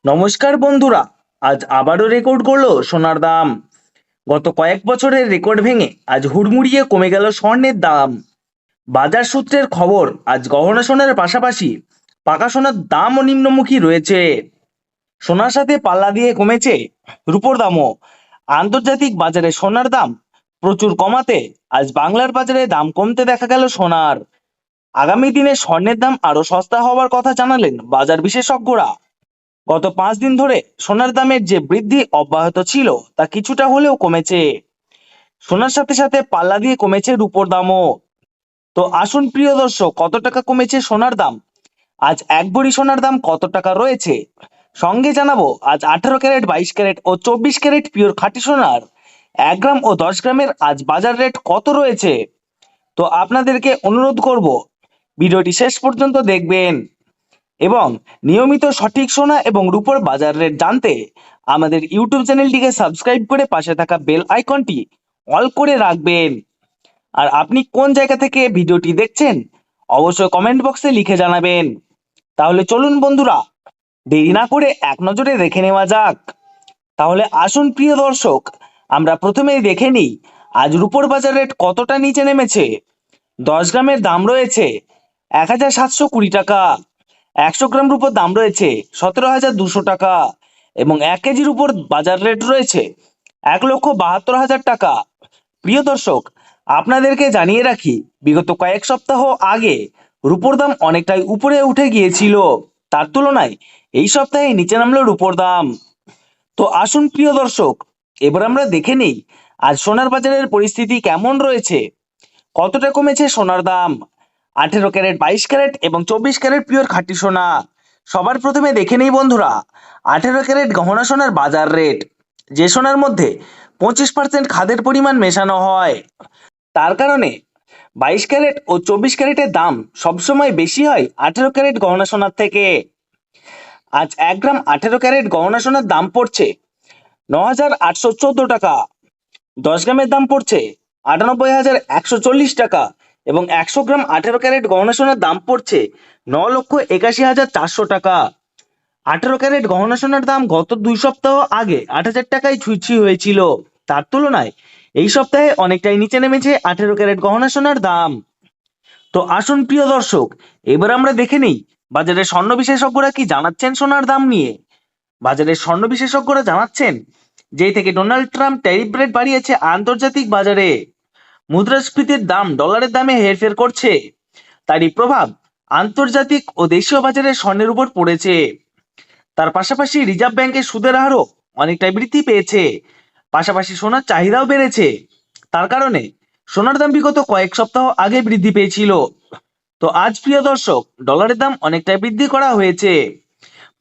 নমস্কার বন্ধুরা। আজ আবারও রেকর্ড করলো সোনার দাম। গত কয়েক বছরের রেকর্ড ভেঙে আজ হুড়মুড়িয়ে কমে গেল স্বর্ণের দাম। বাজার সূত্রের খবর, আজ গহনা সোনার পাশাপাশি পাকা সোনার দামও নিম্নমুখী রয়েছে। সোনার সাথে পাল্লা দিয়ে কমেছে রূপোর দামও। আন্তর্জাতিক বাজারে সোনার দাম প্রচুর কমাতে আজ বাংলার বাজারে দাম কমতে দেখা গেল সোনার। আগামী দিনে স্বর্ণের দাম আরো সস্তা হওয়ার কথা জানালেন বাজার বিশেষজ্ঞরা। গত 5 দিন ধরে সোনার দামের যে বৃদ্ধি অব্যাহত ছিল তা কিছুটা হলেও কমেছে। সোনার সাথে সাথে পাল্লা দিয়ে কমেছে রূপোর দামও। তো আসুন প্রিয় দর্শক, কত টাকা কমেছে সোনার দাম, আজ এক ভরি সোনার দাম কত টাকা রয়েছে, সঙ্গে জানাবো আজ 18 ক্যারেট, 22 ক্যারেট ও 24 ক্যারেট পিওর খাঁটি সোনার 1 গ্রাম ও 10 গ্রামের আজ বাজার রেট কত রয়েছে। তো আপনাদেরকে অনুরোধ করব ভিডিওটি শেষ পর্যন্ত দেখবেন এবং নিয়মিত সঠিক সোনা এবং রূপোর বাজার রেট জানতে আমাদের ইউটিউব চ্যানেলটিকে সাবস্ক্রাইব করে পাশে থাকা বেল আইকনটি অল করে রাখবেন। আর আপনি কোন জায়গা থেকে ভিডিওটি দেখছেন অবশ্যই কমেন্ট বক্সে লিখে জানাবেন। তাহলে চলুন বন্ধুরা, দেরি না করে এক নজরে দেখে নেওয়া যাক। তাহলে আসুন প্রিয় দর্শক, আমরা প্রথমেই দেখে নিই আজ রূপোর বাজার রেট কতটা নিচে নেমেছে। 10 গ্রামের দাম রয়েছে 1720 টাকা। 100 গ্রাম রূপোর দাম রয়েছে 17,200 টাকা এবং 1 কেজির উপর বাজার রেট রয়েছে 1,72,000 টাকা। প্রিয় দর্শক, আপনাদেরকে জানিয়ে রাখি, বিগত কয়েক সপ্তাহ আগে রূপোর দাম অনেকটাই উপরে উঠে গিয়েছিল, তার তুলনায় এই সপ্তাহে নিচে নামলো রূপোর দাম। তো আসুন প্রিয় দর্শক, এবার আমরা দেখে নিই আজ সোনার বাজারের পরিস্থিতি কেমন রয়েছে, কতটা কমেছে সোনার দাম। 18 ক্যারেট, 22 ক্যারেট এবং 24 ক্যারেট পিওর খাঁটি সোনা। সবার প্রথমে দেখে নেই বন্ধুরা 18 ক্যারেট গহনা সোনার বাজার রেট। যে সোনার মধ্যে 25% খাদের পরিমাণ মেশানো হয়, তার কারণে 22 ক্যারেট ও 24 ক্যারেটের দাম সবসময় বেশি হয় 18 ক্যারেট গহনা সোনার থেকে। আজ 1 গ্রাম 18 ক্যারেট গহনা সোনার দাম পড়ছে 9,814 টাকা। 10 গ্রামের দাম পড়ছে 98,140 টাকা এবং 100 গ্রাম 18 ক্যারেট গহনা সোনার দাম পড়ছে 9,81,400 টাকা। 18 ক্যারেট গহনা সোনার দাম গত 2 সপ্তাহ আগে 8,000 টাকায় ছুঁই হয়েছিল, তার তুলনায় এই সপ্তাহে অনেকটাই নিচে নেমেছে 18 ক্যারেট গহনা সোনার দাম। তো আসুন প্রিয় দর্শক, এবার আমরা দেখে নিই বাজারের স্বর্ণ বিশেষজ্ঞরা কি জানাচ্ছেন সোনার দাম নিয়ে। বাজারের স্বর্ণ বিশেষজ্ঞরা জানাচ্ছেন, যেই থেকে ডোনাল্ড ট্রাম্প ট্যারিফ রেট বাড়িয়েছে আন্তর্জাতিক বাজারে মুদ্রাস্ফীতির দাম ডলারের দামে হেরফের করছে, তারই প্রভাব আন্তর্জাতিক ও দেশীয় বাজারে স্বর্ণের উপর পড়েছে। তার পাশাপাশি রিজার্ভ ব্যাংকের সুদের হারও অনেকটাই বৃদ্ধি পেয়েছে, পাশাপাশি সোনার চাহিদাও বেড়েছে। তার কারণে সোনার দাম বিগত কয়েক সপ্তাহ আগে বৃদ্ধি পেয়েছিল। তো আজ প্রিয় দর্শক, ডলারের দাম অনেকটাই বৃদ্ধি করা হয়েছে।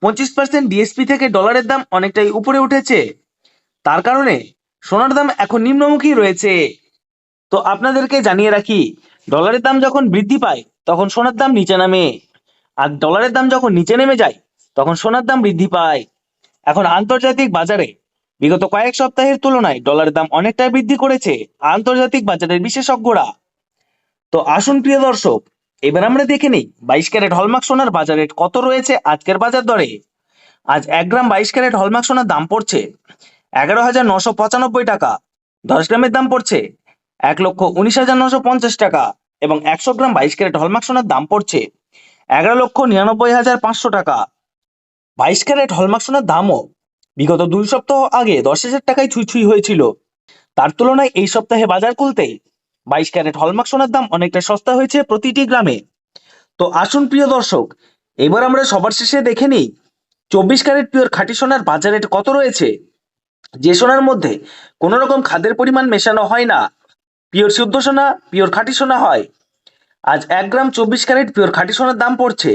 25% ডিএসপি থেকে ডলারের দাম অনেকটাই উপরে উঠেছে, তার কারণে সোনার দাম এখন নিম্নমুখী রয়েছে। তো আপনাদেরকে জানিয়ে রাখি, ডলারের দাম যখন বৃদ্ধি পায় তখন সোনার দাম নিচে নামে, আর ডলারের দাম যখন নিচে নেমে যায় তখন সোনার দাম বৃদ্ধি পায়। এখন আন্তর্জাতিক বাজারে বিগত কয়েক সপ্তাহের তুলনায় ডলারের দাম অনেকটাই বৃদ্ধি করেছে আন্তর্জাতিক বাজারের বিশেষজ্ঞরা। তো আসুন প্রিয় দর্শক, এবার আমরা দেখে নিই 22 ক্যারেট হলমার্ক সোনার বাজার রেট কত রয়েছে আজকের বাজার দরে। আজ 1 গ্রাম 22 ক্যারেট হলমার্ক সোনার দাম পড়ছে 11,995 টাকা। 10 গ্রামের দাম পড়ছে 1,19,950 টাকা এবং 100 গ্রাম 22 ক্যারেট হলমার্ক সোনার দাম পড়ছে 11,99,500 টাকা। 22 ক্যারেট হলমার্ক সোনার দামও বিগত 2 সপ্তাহ আগে 10,000 টাকায় ছুঁই হয়েছিল, তার তুলনায় এই সপ্তাহে বাজার খুলতেই 22 ক্যারেট হলমার্ক সোনার দাম অনেকটা সস্তা হয়েছে প্রতিটি গ্রামে। তো আসুন প্রিয় দর্শক, এবার আমরা সবার শেষে দেখে নিই 24 ক্যারেট পিওর খাঁটি সোনার বাজার রেট কত রয়েছে। যে সোনার মধ্যে কোনো রকম খাদের পরিমাণ মেশানো হয় না, পিওর শুদ্ধ সোনা, পিওর খাঁটি সোনা হয়। আজ 1 গ্রাম 24 ক্যারেট পিওর খাঁটি সোনার দাম পড়ছে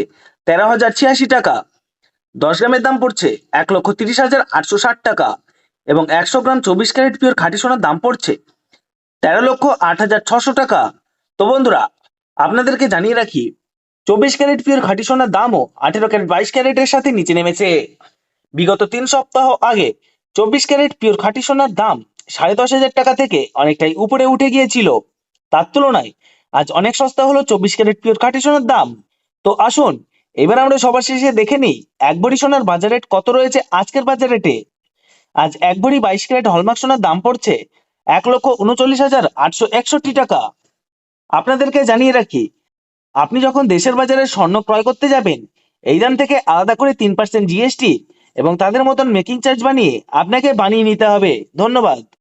13,086 টাকা। 10 গ্রামের দাম পড়ছে 1,30,860 টাকা এবং 100 গ্রাম 24 ক্যারেট পিওর খাঁটি সোনার দাম পড়ছে 13,08,600 টাকা। তো বন্ধুরা, আপনাদেরকে জানিয়ে রাখি, 24 ক্যারেট পিওর খাঁটি সোনার দামও 18 ক্যারেট 22 ক্যারেটের সাথে নিচে নেমেছে। বিগত 3 সপ্তাহ আগে 24 ক্যারেট পিওর খাঁটি সোনার দাম 10,500 টাকা থেকে অনেকটাই উপরে উঠে গিয়েছিল, তার তুলনায় আজ অনেক সস্তা হলো 24 ক্যারেট পিওর খাঁটি সোনার দাম। তো আসুন এবার আমরা সবার শেষে দেখে নিই এক ভরি সোনার বাজার রেট কত রয়েছে আজকের বাজার রেটে। আজ এক ভরি 22 ক্যারেট হলমার্ক সোনার দাম পড়ছে 1,39,861 টাকা। আপনাদেরকে জানিয়ে রাখি, আপনি যখন দেশের বাজারে স্বর্ণ ক্রয় করতে যাবেন, এই দাম থেকে আলাদা করে 3% জিএসটি এবং তাদের মতন মেকিং চার্জ বানিয়ে আপনাকে বানিয়ে নিতে হবে। ধন্যবাদ।